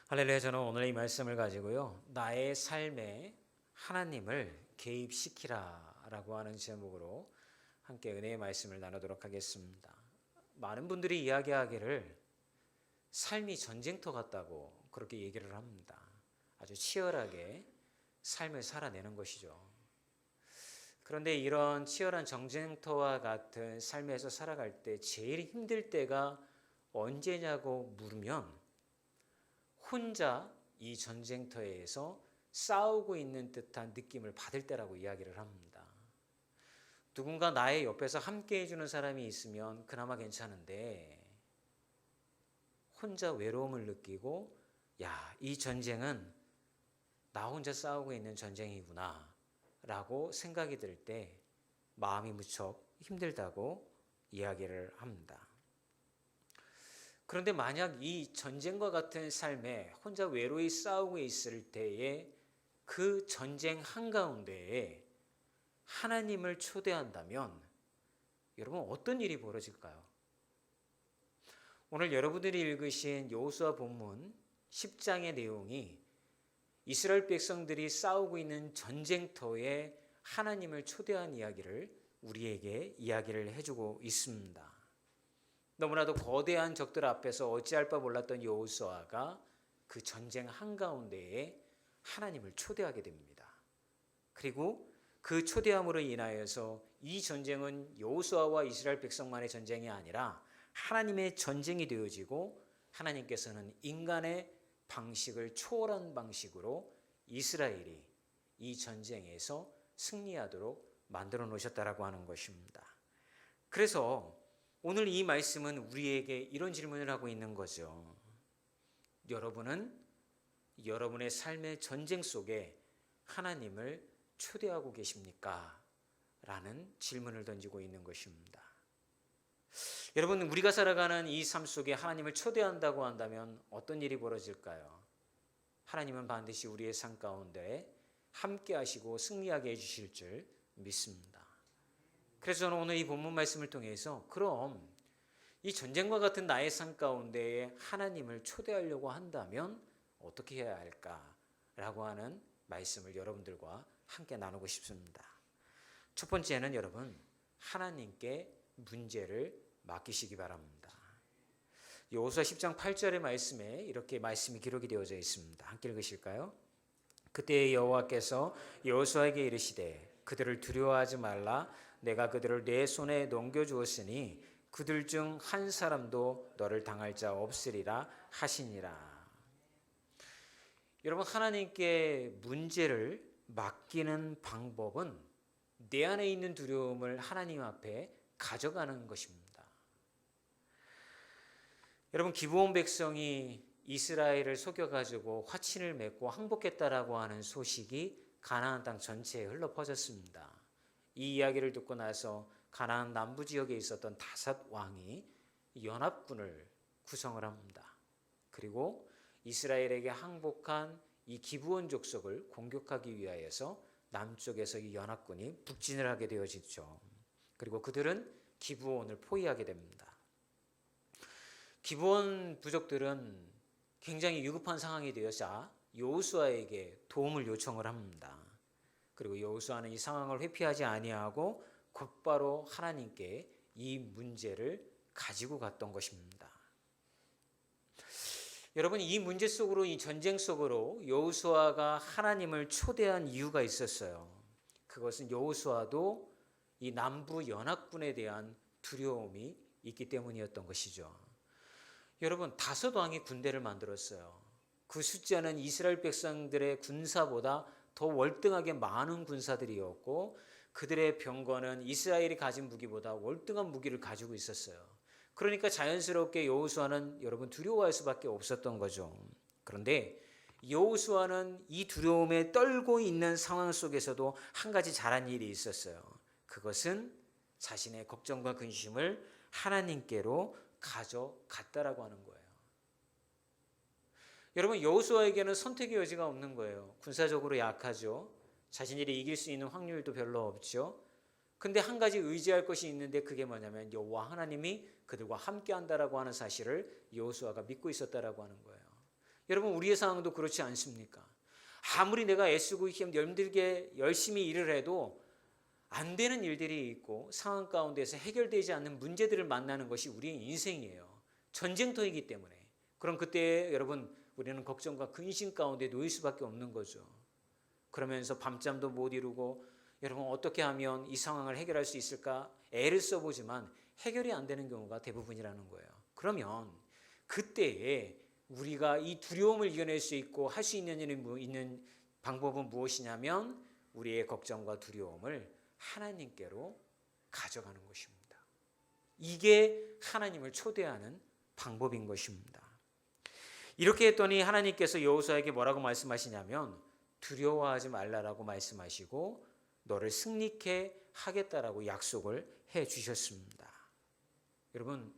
할렐루야. 저는 오늘 이 말씀을 가지고요, 나의 삶에 하나님을 개입시키라 라고 하는 제목으로 함께 은혜의 말씀을 나누도록 하겠습니다. 많은 분들이 이야기하기를 삶이 전쟁터 같다고 그렇게 얘기를 합니다. 아주 치열하게 삶을 살아내는 것이죠. 그런데 이런 치열한 전쟁터와 같은 삶에서 살아갈 때 제일 힘들 때가 언제냐고 물으면 혼자 이 전쟁터에서 싸우고 있는 듯한 느낌을 받을 때라고 이야기를 합니다. 누군가 나의 옆에서 함께 해주는 사람이 있으면 그나마 괜찮은데 혼자 외로움을 느끼고 이 전쟁은 나 혼자 싸우고 있는 전쟁이구나 라고 생각이 들 때 마음이 무척 힘들다고 이야기를 합니다. 그런데 만약 이 전쟁과 같은 삶에 혼자 외로이 싸우고 있을 때에 그 전쟁 한가운데에 하나님을 초대한다면 여러분 어떤 일이 벌어질까요? 오늘 여러분들이 읽으신 여호수아 본문 10장의 내용이 이스라엘 백성들이 싸우고 있는 전쟁터에 하나님을 초대한 이야기를 우리에게 이야기를 해주고 있습니다. 너무나도 거대한 적들 앞에서 어찌할 바 몰랐던 여호수아가 그 전쟁 한가운데에 하나님을 초대하게 됩니다. 그리고 그 초대함으로 인하여서 이 전쟁은 여호수아와 이스라엘 백성만의 전쟁이 아니라 하나님의 전쟁이 되어지고 하나님께서는 인간의 방식을 초월한 방식으로 이스라엘이 이 전쟁에서 승리하도록 만들어 놓으셨다라고 하는 것입니다. 그래서 오늘 이 말씀은 우리에게 이런 질문을 하고 있는 거죠. 여러분은 여러분의 삶의 전쟁 속에 하나님을 초대하고 계십니까? 라는 질문을 던지고 있는 것입니다. 여러분, 우리가 살아가는 이 삶 속에 하나님을 초대한다고 한다면 어떤 일이 벌어질까요? 하나님은 반드시 우리의 삶 가운데 함께 하시고 승리하게 해주실 줄 믿습니다. 그래서 저는 오늘 이 본문 말씀을 통해서 그럼 이 전쟁과 같은 나의 삶 가운데에 하나님을 초대하려고 한다면 어떻게 해야 할까라고 하는 말씀을 여러분들과 함께 나누고 싶습니다. 첫 번째는 여러분, 하나님께 문제를 맡기시기 바랍니다. 여호수아 10장 8절의 말씀에 이렇게 말씀이 기록이 되어져 있습니다. 함께 읽으실까요? 그때 여호와께서 여호수아에게 이르시되 그들을 두려워하지 말라. 내가 그들을 내 손에 넘겨주었으니 그들 중 한 사람도 너를 당할 자 없으리라 하시니라. 여러분, 하나님께 문제를 맡기는 방법은 내 안에 있는 두려움을 하나님 앞에 가져가는 것입니다. 여러분, 기브온 백성이 이스라엘을 속여가지고 화친을 맺고 항복했다라고 하는 소식이 가나안 땅 전체에 흘러 퍼졌습니다. 이 이야기를 듣고 나서 가나안 남부 지역에 있었던 다섯 왕이 연합군을 구성을 합니다. 그리고 이스라엘에게 항복한 이 기브온 족속을 공격하기 위하여서 남쪽에서 이 연합군이 북진을 하게 되어지죠. 그리고 그들은 기브온을 포위하게 됩니다. 기브온 부족들은 굉장히 위급한 상황이 되어서 여호수아에게 도움을 요청을 합니다. 그리고 여호수아는 이 상황을 회피하지 아니하고 곧바로 하나님께 이 문제를 가지고 갔던 것입니다. 여러분, 이 문제 속으로, 이 전쟁 속으로 여호수아가 하나님을 초대한 이유가 있었어요. 그것은 여호수아도 이 남부 연합군에 대한 두려움이 있기 때문이었던 것이죠. 여러분, 다섯 왕이 군대를 만들었어요. 그 숫자는 이스라엘 백성들의 군사보다 더 월등하게 많은 군사들이었고 그들의 병거는 이스라엘이 가진 무기보다 월등한 무기를 가지고 있었어요. 그러니까 자연스럽게 여호수아는 여러분 두려워할 수밖에 없었던 거죠. 그런데 여호수아는 이 두려움에 떨고 있는 상황 속에서도 한 가지 잘한 일이 있었어요. 그것은 자신의 걱정과 근심을 하나님께로 가져갔다라고 하는 거예요. 여러분, 여호수아에게는 선택의 여지가 없는 거예요. 군사적으로 약하죠. 자신들이 이길 수 있는 확률도 별로 없죠. 근데 한 가지 의지할 것이 있는데 그게 뭐냐면 여호와 하나님이 그들과 함께 한다라고 하는 사실을 여호수아가 믿고 있었다라고 하는 거예요. 여러분 우리의 상황도 그렇지 않습니까? 아무리 내가 애쓰고 힘들게 열심히 일을 해도 안 되는 일들이 있고 상황 가운데서 해결되지 않는 문제들을 만나는 것이 우리의 인생이에요. 전쟁터이기 때문에. 그럼 그때 여러분 우리는 걱정과 근심 가운데 놓일 수밖에 없는 거죠. 그러면서 밤잠도 못 이루고 여러분 어떻게 하면 이 상황을 해결할 수 있을까 애를 써보지만 해결이 안 되는 경우가 대부분이라는 거예요. 그러면 그때에 우리가 이 두려움을 이겨낼 수 있고 할 수 있는 방법은 무엇이냐면 우리의 걱정과 두려움을 하나님께로 가져가는 것입니다. 이게 하나님을 초대하는 방법인 것입니다. 이렇게 했더니 하나님께서 여호수아에게 뭐라고 말씀하시냐면 두려워하지 말라라고 말씀하시고 너를 승리케 하겠다라고 약속을 해 주셨습니다. 여러분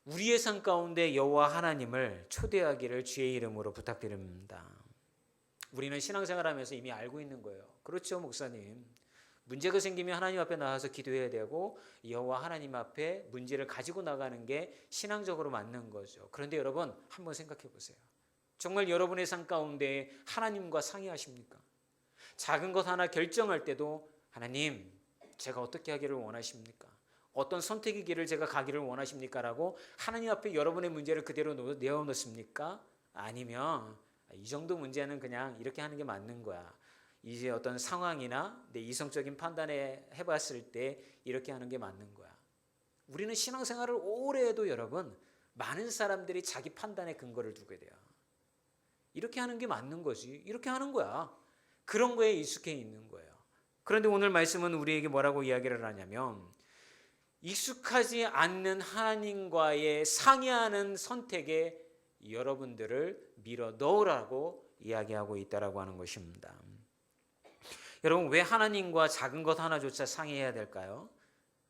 우리의 삶 가운데 여호와 하나님을 초대하기를 주의 이름으로 부탁드립니다. 우리는 신앙생활하면서 이미 알고 있는 거예요. 그렇죠, 목사님. 문제가 생기면 하나님 앞에 나와서 기도해야 되고 여호와 하나님 앞에 문제를 가지고 나가는 게 신앙적으로 맞는 거죠. 그런데 여러분 한번 생각해 보세요. 정말 여러분의 삶 가운데 하나님과 상의하십니까? 작은 것 하나 결정할 때도 하나님 제가 어떻게 하기를 원하십니까? 어떤 선택의 길을 제가 가기를 원하십니까? 라고 하나님 앞에 여러분의 문제를 그대로 내어놓습니까? 아니면 이 정도 문제는 그냥 이렇게 하는 게 맞는 거야. 이제 어떤 상황이나 내 이성적인 판단에 해봤을 때 이렇게 하는 게 맞는 거야. 우리는 신앙생활을 오래 해도 여러분 많은 사람들이 자기 판단에 근거를 두게 돼요. 이렇게 하는 게 맞는 거지. 이렇게 하는 거야. 그런 거에 익숙해 있는 거예요. 그런데 오늘 말씀은 우리에게 뭐라고 이야기를 하냐면 익숙하지 않는 하나님과의 상의하는 선택에 여러분들을 밀어 넣으라고 이야기하고 있다라고 하는 것입니다. 여러분 왜 하나님과 작은 것 하나조차 상의해야 될까요?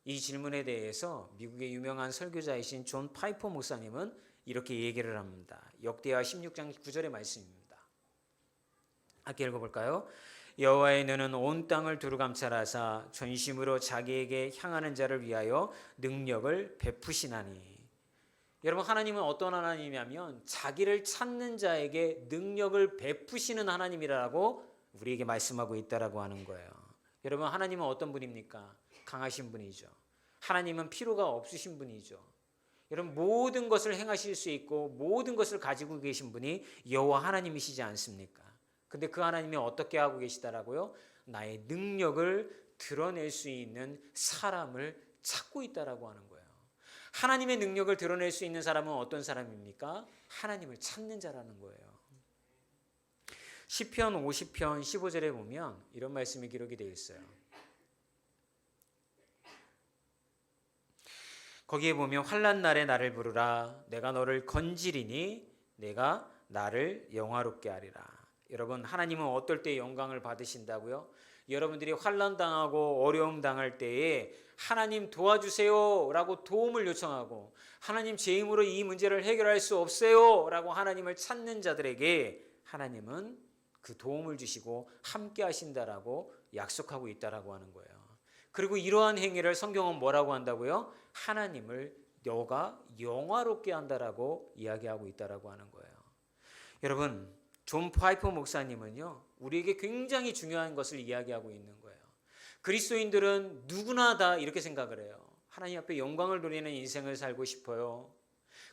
이 질문에 대해서 미국의 유명한 설교자이신 존 파이퍼 목사님은 이렇게 얘기를 합니다. 역대하 16장 9절의 말씀입니다. 함께 읽어볼까요? 여호와의 눈은 온 땅을 두루 감찰하사 전심으로 자기에게 향하는 자를 위하여 능력을 베푸시나니. 여러분 하나님은 어떤 하나님이냐면 자기를 찾는 자에게 능력을 베푸시는 하나님이라고 우리에게 말씀하고 있다라고 하는 거예요. 여러분 하나님은 어떤 분입니까? 강하신 분이죠. 하나님은 필요가 없으신 분이죠. 여러분 모든 것을 행하실 수 있고 모든 것을 가지고 계신 분이 여호와 하나님이시지 않습니까? 근데 그 하나님이 어떻게 하고 계시다라고요? 나의 능력을 드러낼 수 있는 사람을 찾고 있다라고 하는 거예요. 하나님의 능력을 드러낼 수 있는 사람은 어떤 사람입니까? 하나님을 찾는 자라는 거예요. 시편 50편 15절에 보면 이런 말씀이 기록이 되어 있어요. 거기에 보면 환난 날에 나를 부르라 내가 너를 건지리니 내가 나를 영화롭게 하리라. 여러분 하나님은 어떨 때 영광을 받으신다고요? 여러분들이 환난 당하고 어려움 당할 때에 하나님 도와주세요 라고 도움을 요청하고 하나님 제 힘으로 이 문제를 해결할 수 없어요 라고 하나님을 찾는 자들에게 하나님은 그 도움을 주시고 함께 하신다라고 약속하고 있다라고 하는 거예요. 그리고 이러한 행위를 성경은 뭐라고 한다고요? 하나님을 너가 영화롭게 한다라고 이야기하고 있다라고 하는 거예요. 여러분 존 파이퍼 목사님은요 우리에게 굉장히 중요한 것을 이야기하고 있는 거예요. 그리스도인들은 누구나 다 이렇게 생각을 해요. 하나님 앞에 영광을 누리는 인생을 살고 싶어요.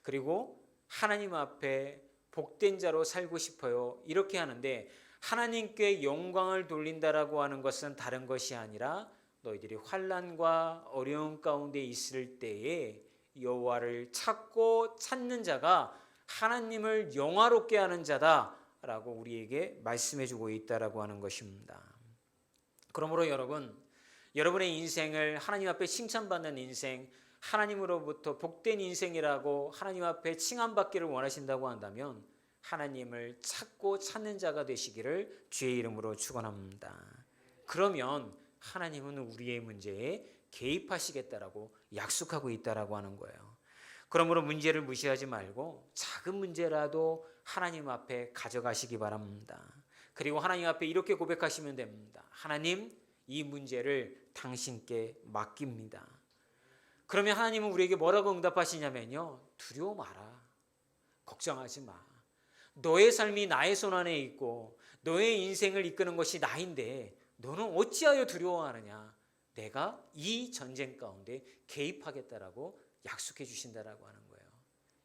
그리고 하나님 앞에 복된 자로 살고 싶어요. 이렇게 하는데 하나님께 영광을 돌린다라고 하는 것은 다른 것이 아니라 너희들이 환난과 어려움 가운데 있을 때에 여호와를 찾고 찾는 자가 하나님을 영화롭게 하는 자다라고 우리에게 말씀해주고 있다라고 하는 것입니다. 그러므로 여러분의 인생을 하나님 앞에 칭찬받는 인생, 하나님으로부터 복된 인생이라고 하나님 앞에 칭함받기를 원하신다고 한다면 하나님을 찾고 찾는 자가 되시기를 주의 이름으로 축원합니다. 그러면 하나님은 우리의 문제에 개입하시겠다라고 약속하고 있다라고 하는 거예요. 그러므로 문제를 무시하지 말고 작은 문제라도 하나님 앞에 가져가시기 바랍니다. 그리고 하나님 앞에 이렇게 고백하시면 됩니다. 하나님, 이 문제를 당신께 맡깁니다. 그러면 하나님은 우리에게 뭐라고 응답하시냐면요. 두려워 마라. 걱정하지 마. 너의 삶이 나의 손 안에 있고 너의 인생을 이끄는 것이 나인데 너는 어찌하여 두려워하느냐. 내가 이 전쟁 가운데 개입하겠다라고 약속해 주신다라고 하는 거예요.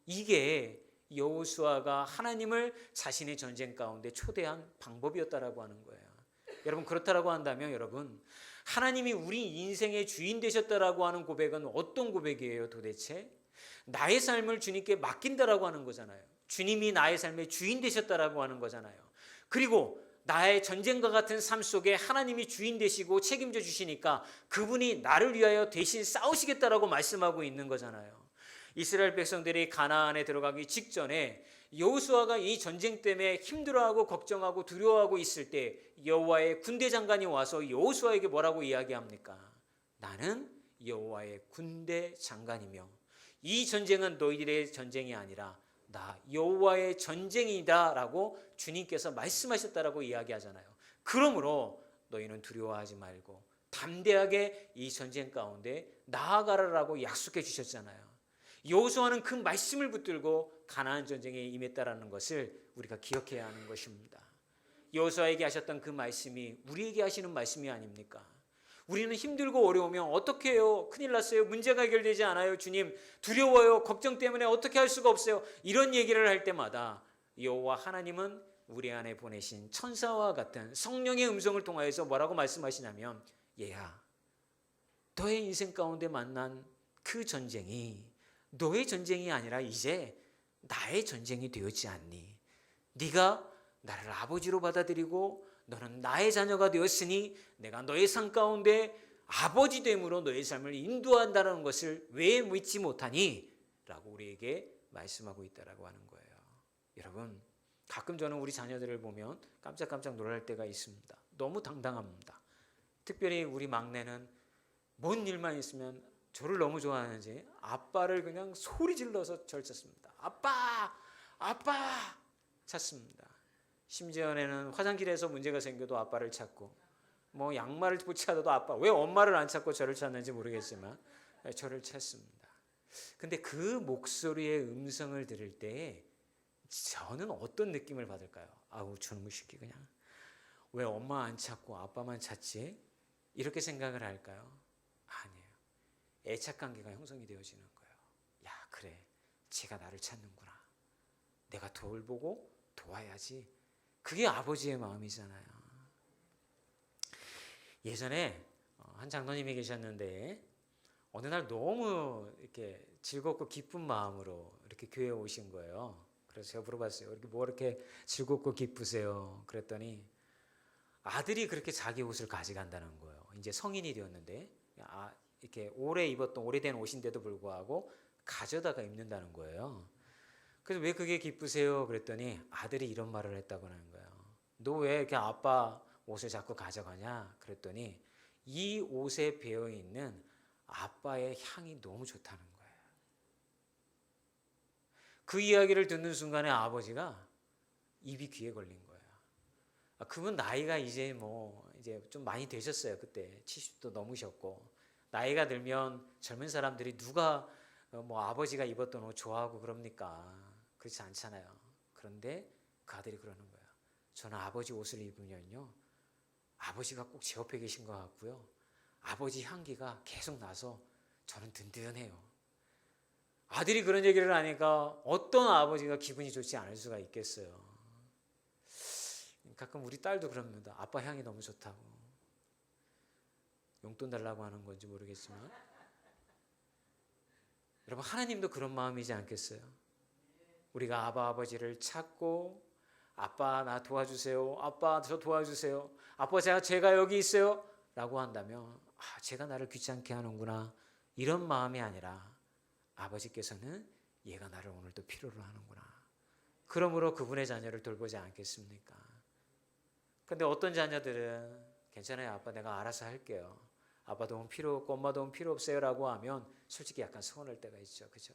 이게 여호수아가 하나님을 자신의 전쟁 가운데 초대한 방법이었다라고 하는 거예요. 여러분, 그렇다라고 한다면 여러분, 하나님이 우리 인생의 주인 되셨다라고 하는 고백은 어떤 고백이에요 도대체? 나의 삶을 주님께 맡긴다라고 하는 거잖아요. 주님이 나의 삶의 주인 되셨다라고 하는 거잖아요. 그리고 나의 전쟁과 같은 삶 속에 하나님이 주인 되시고 책임져 주시니까 그분이 나를 위하여 대신 싸우시겠다라고 말씀하고 있는 거잖아요. 이스라엘 백성들이 가나안에 들어가기 직전에 여호수아가 이 전쟁 때문에 힘들어하고 걱정하고 두려워하고 있을 때 여호와의 군대 장관이 와서 여호수아에게 뭐라고 이야기합니까? 나는 여호와의 군대 장관이며 이 전쟁은 너희들의 전쟁이 아니라 나 여호와의 전쟁이다 라고 주님께서 말씀하셨다라고 이야기하잖아요. 그러므로 너희는 두려워하지 말고 담대하게 이 전쟁 가운데 나아가라라고 약속해 주셨잖아요. 여호수아는 그 말씀을 붙들고 가나안 전쟁에 임했다라는 것을 우리가 기억해야 하는 것입니다. 여호수아에게 하셨던 그 말씀이 우리에게 하시는 말씀이 아닙니까? 우리는 힘들고 어려우면 어떻게 해요? 큰일 났어요. 문제가 해결되지 않아요. 주님, 두려워요. 걱정 때문에 어떻게 할 수가 없어요. 이런 얘기를 할 때마다 여호와 하나님은 우리 안에 보내신 천사와 같은 성령의 음성을 통하여서 뭐라고 말씀하시냐면, 얘야, 너의 인생 가운데 만난 그 전쟁이 너의 전쟁이 아니라 이제 나의 전쟁이 되었지 않니? 네가 나를 아버지로 받아들이고 너는 나의 자녀가 되었으니 내가 너의 삶 가운데 아버지 됨으로 너의 삶을 인도한다는 것을 왜 믿지 못하니? 라고 우리에게 말씀하고 있다라고 하는 거예요. 여러분, 가끔 저는 우리 자녀들을 보면 깜짝깜짝 놀랄 때가 있습니다. 너무 당당합니다. 특별히 우리 막내는 뭔 일만 있으면 저를 너무 좋아하는지 아빠를 그냥 소리 질러서 저를 찾습니다. 아빠! 아빠! 찾습니다. 심지어는 화장실에서 문제가 생겨도 아빠를 찾고, 뭐 양말을 붙여도 아빠, 왜 엄마를 안 찾고 저를 찾는지 모르겠지만 저를 찾습니다. 근데 그 목소리의 음성을 들을 때 저는 어떤 느낌을 받을까요? 아우, 저놈의 새끼 그냥 왜 엄마 안 찾고 아빠만 찾지? 이렇게 생각을 할까요? 아니에요. 애착 관계가 형성이 되어지는 거예요. 야, 그래, 쟤가 나를 찾는구나. 내가 돌보고 도와야지. 그게 아버지의 마음이잖아요. 예전에 한 장로님이 계셨는데 어느 날 너무 이렇게 즐겁고 기쁜 마음으로 이렇게 교회에 오신 거예요. 그래서 제가 물어봤어요. 이렇게 뭐 이렇게 즐겁고 기쁘세요? 그랬더니 아들이 그렇게 자기 옷을 가져간다는 거예요. 이제 성인이 되었는데 이렇게 오래 입었던 오래된 옷인데도 불구하고 가져다가 입는다는 거예요. 그래서 왜 그게 기쁘세요? 그랬더니 아들이 이런 말을 했다고 하는 거예요. 너 왜 이렇게 아빠 옷을 자꾸 가져가냐? 그랬더니 이 옷에 배어있는 아빠의 향이 너무 좋다는 거예요. 그 이야기를 듣는 순간에 아버지가 입이 귀에 걸린 거예요. 그분 나이가 이제 좀 많이 되셨어요. 그때 70도 넘으셨고, 나이가 들면 젊은 사람들이 누가 아버지가 입었던 옷 좋아하고 그럽니까? 그렇지 않잖아요. 그런데 그 아들이 그러는 거예요. 저는 아버지 옷을 입으면요, 아버지가 꼭 제 옆에 계신 것 같고요, 아버지 향기가 계속 나서 저는 든든해요. 아들이 그런 얘기를 하니까 어떤 아버지가 기분이 좋지 않을 수가 있겠어요. 가끔 우리 딸도 그럽니다. 아빠 향이 너무 좋다고. 용돈 달라고 하는 건지 모르겠지만, 여러분, 하나님도 그런 마음이지 않겠어요? 우리가 아버지를 찾고, 아빠 나 도와주세요, 아빠 저 도와주세요, 아빠 제가 여기 있어요 라고 한다면, 제가 나를 귀찮게 하는구나, 이런 마음이 아니라 아버지께서는 얘가 나를 오늘도 필요로 하는구나, 그러므로 그분의 자녀를 돌보지 않겠습니까? 근데 어떤 자녀들은 괜찮아요, 아빠 내가 알아서 할게요, 아빠 도움 필요 없고 엄마 도움 필요 없어요 라고 하면 솔직히 약간 서운할 때가 있죠. 그죠?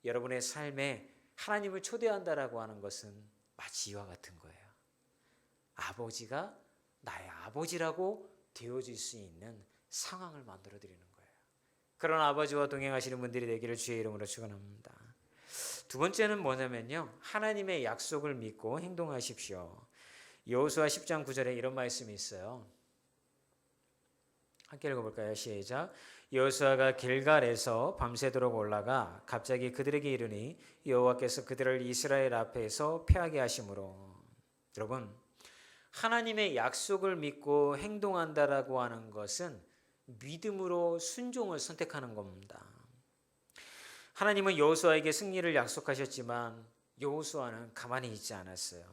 여러분의 삶에 하나님을 초대한다라고 하는 것은 마치 이와 같은 거예요. 아버지가 나의 아버지라고 되어질 수 있는 상황을 만들어 드리는 거예요. 그런 아버지와 동행하시는 분들이 되기를 주의 이름으로 축원합니다. 두 번째는 뭐냐면요, 하나님의 약속을 믿고 행동하십시오. 여호수아 10장 9절에 이런 말씀이 있어요. 함께 읽어볼까요? 시작. 여호수아가 길갈에서 밤새도록 올라가 갑자기 그들에게 이르니 여호와께서 그들을 이스라엘 앞에서 패하게 하심으로. 여러분, 하나님의 약속을 믿고 행동한다라고 하는 것은 믿음으로 순종을 선택하는 겁니다. 하나님은 여호수아에게 승리를 약속하셨지만 여호수아는 가만히 있지 않았어요.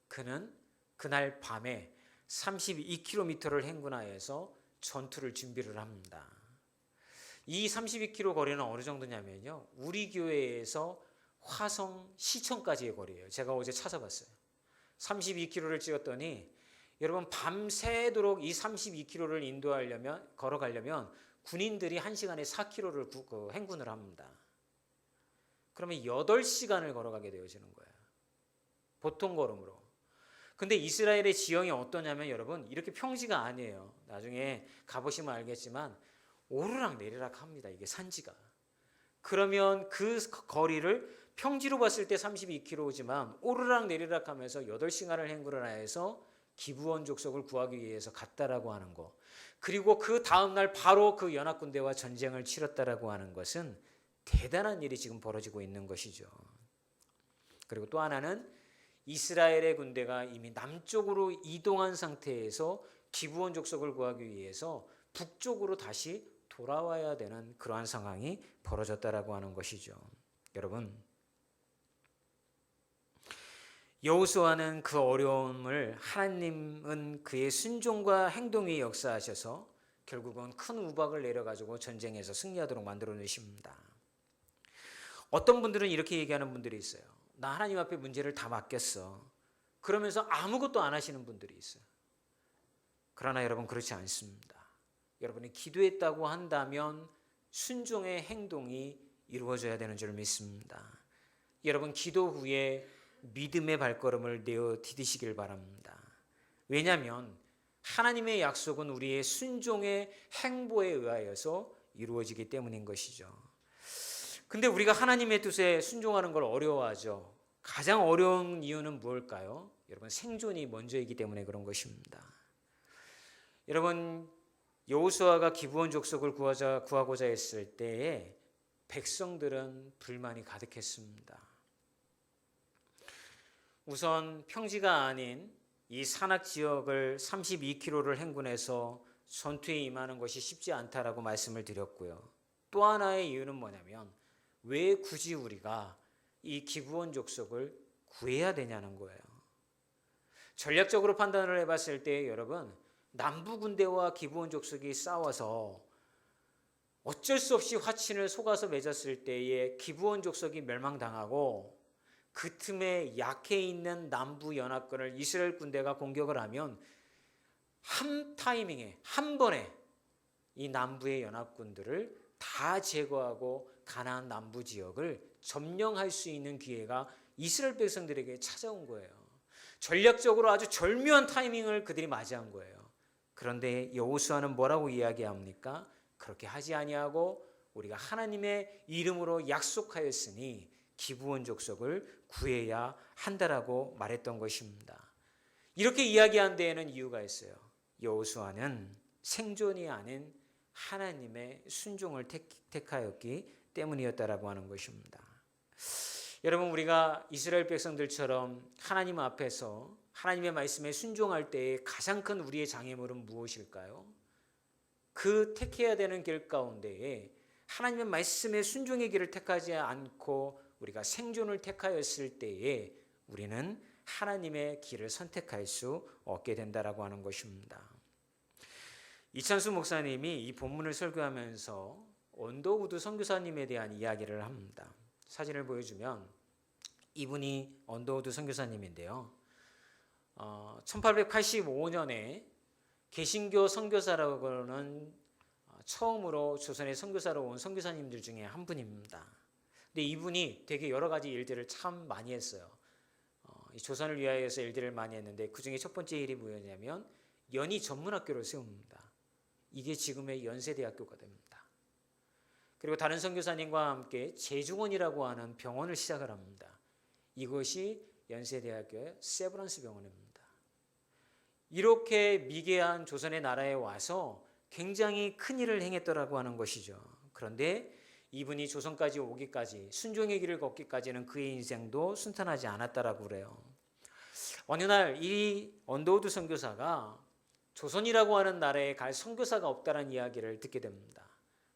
그는 그날 밤에 32km를 행군하여서 전투를 준비를 합니다. 이 32km 거리는 어느 정도냐면요, 우리 교회에서 화성 시청까지의 거리예요. 제가 어제 찾아봤어요. 32km를 찍었더니 여러분, 밤새도록 이 32km를 걸어가려면 군인들이 1시간에 4km를 행군을 합니다. 그러면 8시간을 걸어가게 되어지는 거예요. 보통 걸음으로. 근데 이스라엘의 지형이 어떠냐면 여러분, 이렇게 평지가 아니에요. 나중에 가보시면 알겠지만 오르락 내리락 합니다. 이게 산지가. 그러면 그 거리를 평지로 봤을 때 32km지만 오르락 내리락 하면서 8시간을 행군을 해서 기브온 족속을 구하기 위해서 갔다라고 하는 거. 그리고 그 다음날 바로 그 연합군대와 전쟁을 치렀다라고 하는 것은 대단한 일이 지금 벌어지고 있는 것이죠. 그리고 또 하나는 이스라엘의 군대가 이미 남쪽으로 이동한 상태에서 기브온 족속을 구하기 위해서 북쪽으로 다시 돌아와야 되는 그러한 상황이 벌어졌다라고 하는 것이죠. 여러분, 여호수아는 그 어려움을 하나님은 그의 순종과 행동 위에 역사하셔서 결국은 큰 우박을 내려가지고 전쟁에서 승리하도록 만들어 내십니다. 어떤 분들은 이렇게 얘기하는 분들이 있어요. 나 하나님 앞에 문제를 다 맡겼어. 그러면서 아무것도 안 하시는 분들이 있어요. 그러나 여러분, 그렇지 않습니다. 여러분이 기도했다고 한다면 순종의 행동이 이루어져야 되는 줄 믿습니다. 여러분, 기도 후에 믿음의 발걸음을 내어 디디시길 바랍니다. 왜냐하면 하나님의 약속은 우리의 순종의 행보에 의하여서 이루어지기 때문인 것이죠. 근데 우리가 하나님의 뜻에 순종하는 걸 어려워하죠. 가장 어려운 이유는 무엇일까요? 여러분, 생존이 먼저이기 때문에 그런 것입니다. 여러분, 여호수아가 기브온 족속을 구하고자 했을 때에 백성들은 불만이 가득했습니다. 우선 평지가 아닌 이 산악 지역을 32km를 행군해서 전투에 임하는 것이 쉽지 않다라고 말씀을 드렸고요. 또 하나의 이유는 뭐냐면 왜 굳이 우리가 이 기브온 족속을 구해야 되냐는 거예요. 전략적으로 판단을 해봤을 때 여러분, 남부 군대와 기브온 족속이 싸워서 어쩔 수 없이 화친을 속아서 맺었을 때에 기브온 족속이 멸망당하고 그 틈에 약해 있는 남부 연합군을 이스라엘 군대가 공격을 하면 한 타이밍에 한 번에 이 남부의 연합군들을 다 제거하고 가나안 남부 지역을 점령할 수 있는 기회가 이스라엘 백성들에게 찾아온 거예요. 전략적으로 아주 절묘한 타이밍을 그들이 맞이한 거예요. 그런데 여호수아는 뭐라고 이야기합니까? 그렇게 하지 아니하고 우리가 하나님의 이름으로 약속하였으니 기브온 족속을 구해야 한다라고 말했던 것입니다. 이렇게 이야기한 데에는 이유가 있어요. 여호수아는 생존이 아닌 하나님의 순종을 택하였기 때문이었다라고 하는 것입니다. 여러분, 우리가 이스라엘 백성들처럼 하나님 앞에서 하나님의 말씀에 순종할 때에 가장 큰 우리의 장애물은 무엇일까요? 그 택해야 되는 길 가운데에 하나님의 말씀에 순종의 길을 택하지 않고 우리가 생존을 택하였을 때에 우리는 하나님의 길을 선택할 수 없게 된다라고 하는 것입니다. 이찬수 목사님이 이 본문을 설교하면서 언더우드 선교사님에 대한 이야기를 합니다. 사진을 보여주면 이분이 언더우드 선교사님인데요. 1885년에 개신교 선교사라고는 처음으로 조선에 선교사로 온 선교사님들 중에 한 분입니다. 근데 이분이 되게 여러 가지 일들을 참 많이 했어요. 조선을 위하여서 일들을 많이 했는데 그 중에 첫 번째 일이 뭐였냐면 연희 전문학교를 세웁니다. 이게 지금의 연세대학교가 됩니다. 그리고 다른 선교사님과 함께 재중원이라고 하는 병원을 시작을 합니다. 이것이 연세대학교의 세브란스 병원입니다. 이렇게 미개한 조선의 나라에 와서 굉장히 큰 일을 행했더라고 하는 것이죠. 그런데 이분이 조선까지 오기까지, 순종의 길을 걷기까지는 그의 인생도 순탄하지 않았다라고 그래요. 어느 날 이 언더우드 선교사가 조선이라고 하는 나라에 갈 선교사가 없다는 이야기를 듣게 됩니다.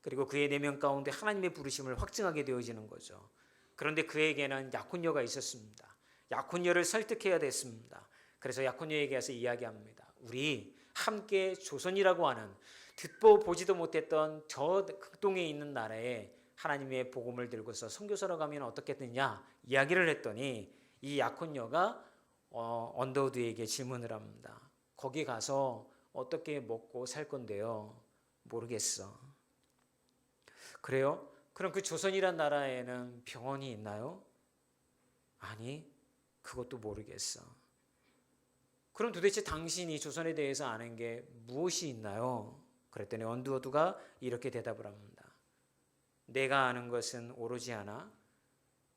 그리고 그의 내면 가운데 하나님의 부르심을 확증하게 되어지는 거죠. 그런데 그에게는 약혼녀가 있었습니다. 약혼녀를 설득해야 됐습니다. 그래서 약혼녀에게 가서 이야기합니다. 우리 함께 조선이라고 하는 듣보 보지도 못했던 저 극동에 있는 나라에 하나님의 복음을 들고서 선교사로 가면 어떻겠느냐 이야기를 했더니 이 약혼녀가 언더우드에게 질문을 합니다. 거기 가서 어떻게 먹고 살 건데요? 모르겠어. 그래요? 그럼 그 조선이란 나라에는 병원이 있나요? 아니, 그것도 모르겠어. 그럼 도대체 당신이 조선에 대해서 아는 게 무엇이 있나요? 그랬더니 언더우드가 이렇게 대답을 합니다. 내가 아는 것은 오로지 하나,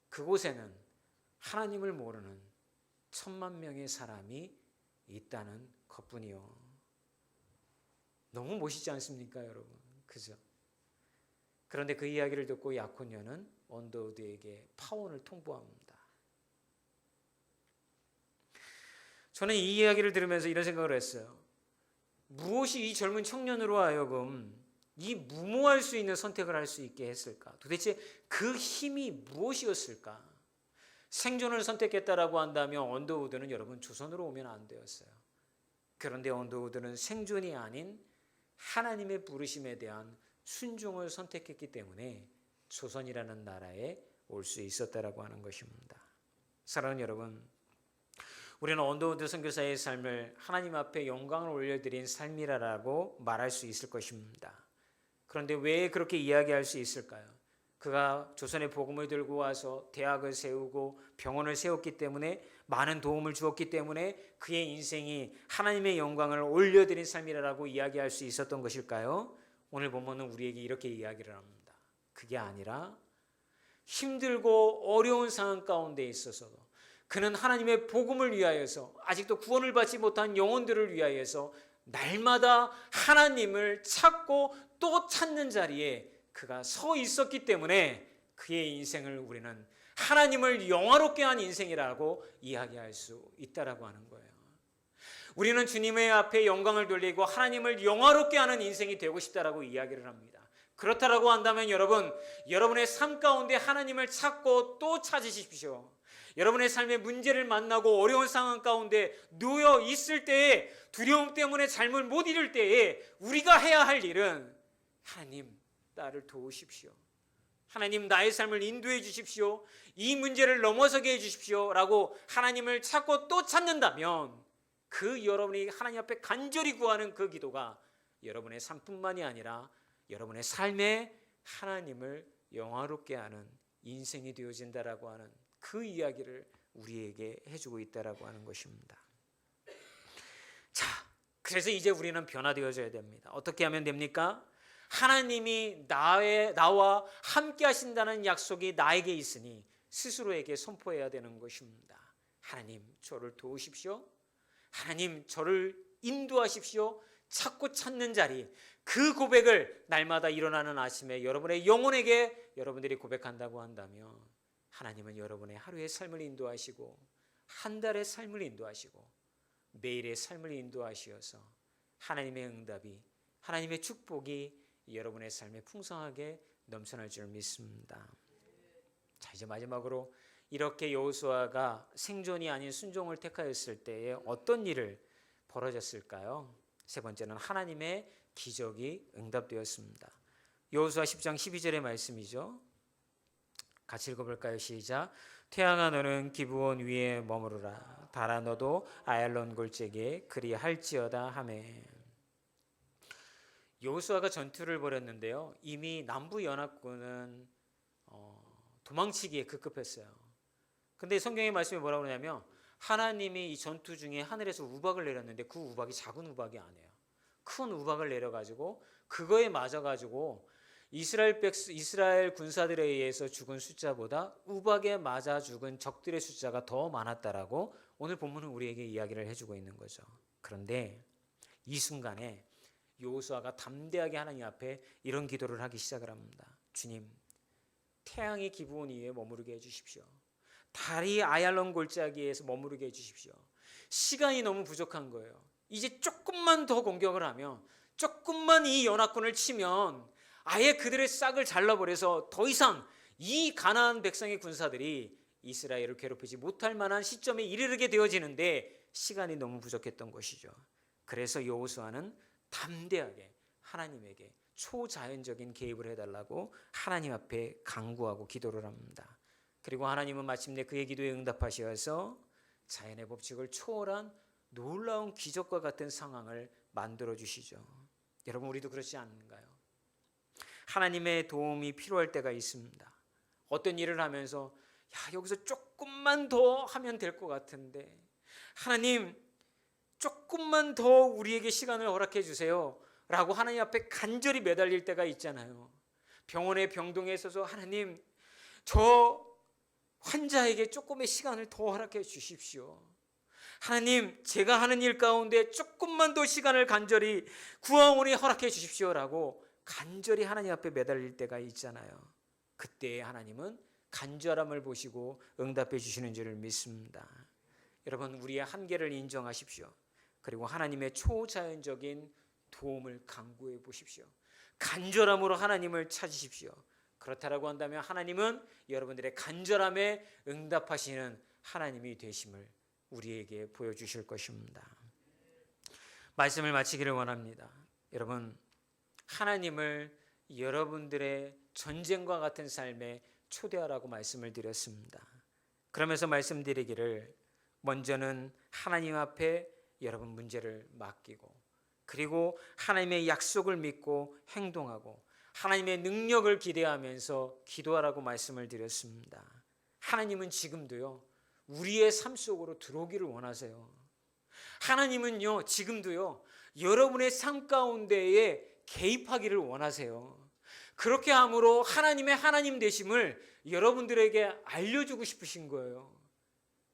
그곳에는 하나님을 모르는 1,000만 명의 사람이 있다는 것뿐이요. 너무 멋있지 않습니까, 여러분? 그죠? 그런데 그 이야기를 듣고 약혼녀는 언더우드에게 파혼을 통보합니다. 저는 이 이야기를 들으면서 이런 생각을 했어요. 무엇이 이 젊은 청년으로 하여금 이 무모할 수 있는 선택을 할 수 있게 했을까? 도대체 그 힘이 무엇이었을까? 생존을 선택했다라고 한다면 언더우드는 여러분 조선으로 오면 안 되었어요. 그런데 언더우드는 생존이 아닌 하나님의 부르심에 대한 순종을 선택했기 때문에 조선이라는 나라에 올 수 있었다라고 하는 것입니다. 사랑하는 여러분, 우리는 언더우드 선교사의 삶을 하나님 앞에 영광을 올려드린 삶이라고 말할 수 있을 것입니다. 그런데 왜 그렇게 이야기할 수 있을까요? 그가 조선의 복음을 들고 와서 대학을 세우고 병원을 세웠기 때문에 많은 도움을 주었기 때문에 그의 인생이 하나님의 영광을 올려드린 삶이라고 이야기할 수 있었던 것일까요? 오늘 본문은 우리에게 이렇게 이야기를 합니다. 그게 아니라 힘들고 어려운 상황 가운데 있어서도 그는 하나님의 복음을 위하여서 아직도 구원을 받지 못한 영혼들을 위하여서 날마다 하나님을 찾고 또 찾는 자리에 그가 서 있었기 때문에 그의 인생을 우리는 하나님을 영화롭게 한 인생이라고 이야기할 수 있다라고 하는 거예요. 우리는 주님의 앞에 영광을 돌리고 하나님을 영화롭게 하는 인생이 되고 싶다라고 이야기를 합니다. 그렇다라고 한다면 여러분, 여러분의 삶 가운데 하나님을 찾고 또 찾으십시오. 여러분의 삶의 문제를 만나고 어려운 상황 가운데 놓여 있을 때에 두려움 때문에 삶을 못 이룰 때에 우리가 해야 할 일은 하나님 나를 도우십시오. 하나님 나의 삶을 인도해 주십시오. 이 문제를 넘어서게 해 주십시오 라고 하나님을 찾고 또 찾는다면 그 여러분이 하나님 앞에 간절히 구하는 그 기도가 여러분의 삶뿐만이 아니라 여러분의 삶에 하나님을 영화롭게 하는 인생이 되어진다라고 하는 그 이야기를 우리에게 해주고 있다라고 하는 것입니다. 자, 그래서 이제 우리는 변화되어져야 됩니다. 어떻게 하면 됩니까? 하나님이 나와 함께 하신다는 약속이 나에게 있으니 스스로에게 선포해야 되는 것입니다. 하나님 저를 도우십시오. 하나님 저를 인도하십시오. 찾고 찾는 자리, 그 고백을 날마다 일어나는 아침에 여러분의 영혼에게 여러분들이 고백한다고 한다면 하나님은 여러분의 하루의 삶을 인도하시고 한 달의 삶을 인도하시고 매일의 삶을 인도하시어서 하나님의 응답이, 하나님의 축복이 여러분의 삶에 풍성하게 넘쳐날 줄 믿습니다. 자, 이제 마지막으로 이렇게 여호수아가 생존이 아닌 순종을 택하였을 때에 어떤 일을 벌어졌을까요? 세 번째는 하나님의 기적이 응답되었습니다. 여호수아 10장 12절의 말씀이죠. 같이 읽어볼까요? 시작. 태양아 너는 기브온 위에 머무르라. 달아 너도 아얄론 골짜기에 그리할지어다 하매. 여호수아가 전투를 벌였는데요. 이미 남부 연합군은 도망치기에 급급했어요. 근데 성경의 말씀이 뭐라고 하냐면 하나님이 이 전투 중에 하늘에서 우박을 내렸는데 그 우박이 작은 우박이 아니에요. 큰 우박을 내려가지고 그거에 맞아가지고 이스라엘 군사들에 의해서 죽은 숫자보다 우박에 맞아 죽은 적들의 숫자가 더 많았다라고 오늘 본문은 우리에게 이야기를 해주고 있는 거죠. 그런데 이 순간에 여호수아가 담대하게 하나님 앞에 이런 기도를 하기 시작을 합니다. 주님, 태양이 기부온 위에 머무르게 해주십시오. 달이 아얄론 골짜기에서 머무르게 해주십시오. 시간이 너무 부족한 거예요. 이제 조금만 더 공격을 하면, 조금만 이 연합군을 치면 아예 그들의 싹을 잘라버려서 더 이상 이 가나안 백성의 군사들이 이스라엘을 괴롭히지 못할 만한 시점에 이르게 되어지는데 시간이 너무 부족했던 것이죠. 그래서 여호수아는 담대하게 하나님에게 초자연적인 개입을 해달라고 하나님 앞에 간구하고 기도를 합니다. 그리고 하나님은 마침내 그의 기도에 응답하셔서 자연의 법칙을 초월한 놀라운 기적과 같은 상황을 만들어 주시죠. 여러분, 우리도 그렇지 않은가요? 하나님의 도움이 필요할 때가 있습니다. 어떤 일을 하면서 여기서 조금만 더 하면 될 것 같은데, 하나님 조금만 더 우리에게 시간을 허락해 주세요 라고 하나님 앞에 간절히 매달릴 때가 있잖아요. 병원의 병동에 있어서 하나님, 저 환자에게 조금의 시간을 더 허락해 주십시오. 하나님, 제가 하는 일 가운데 조금만 더 시간을 간절히 구하오니 허락해 주십시오라고 간절히 하나님 앞에 매달릴 때가 있잖아요. 그때 하나님은 간절함을 보시고 응답해 주시는 줄을 믿습니다. 여러분, 우리의 한계를 인정하십시오. 그리고 하나님의 초자연적인 도움을 간구해 보십시오. 간절함으로 하나님을 찾으십시오. 그렇다라고 한다면 하나님은 여러분들의 간절함에 응답하시는 하나님이 되심을 우리에게 보여주실 것입니다. 말씀을 마치기를 원합니다. 여러분, 하나님을 여러분들의 전쟁과 같은 삶에 초대하라고 말씀을 드렸습니다. 그러면서 말씀드리기를, 먼저는 하나님 앞에 여러분 문제를 맡기고, 그리고 하나님의 약속을 믿고 행동하고 하나님의 능력을 기대하면서 기도하라고 말씀을 드렸습니다. 하나님은 지금도요, 우리의 삶 속으로 들어오기를 원하세요. 하나님은요, 지금도요, 여러분의 삶 가운데에 개입하기를 원하세요. 그렇게 함으로 하나님의 하나님 되심을 여러분들에게 알려주고 싶으신 거예요.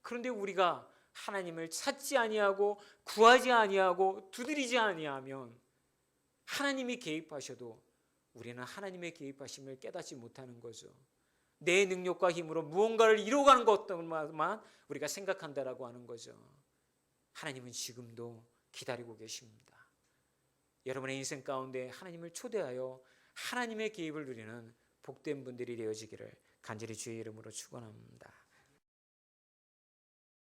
그런데 우리가 하나님을 찾지 아니하고 구하지 아니하고 두드리지 아니하면 하나님이 개입하셔도 우리는 하나님의 개입하심을 깨닫지 못하는 거죠. 내 능력과 힘으로 무언가를 이루어가는 것만 우리가 생각한다라고 하는 거죠. 하나님은 지금도 기다리고 계십니다. 여러분의 인생 가운데 하나님을 초대하여 하나님의 개입을 누리는 복된 분들이 되어지기를 간절히 주의 이름으로 축원합니다.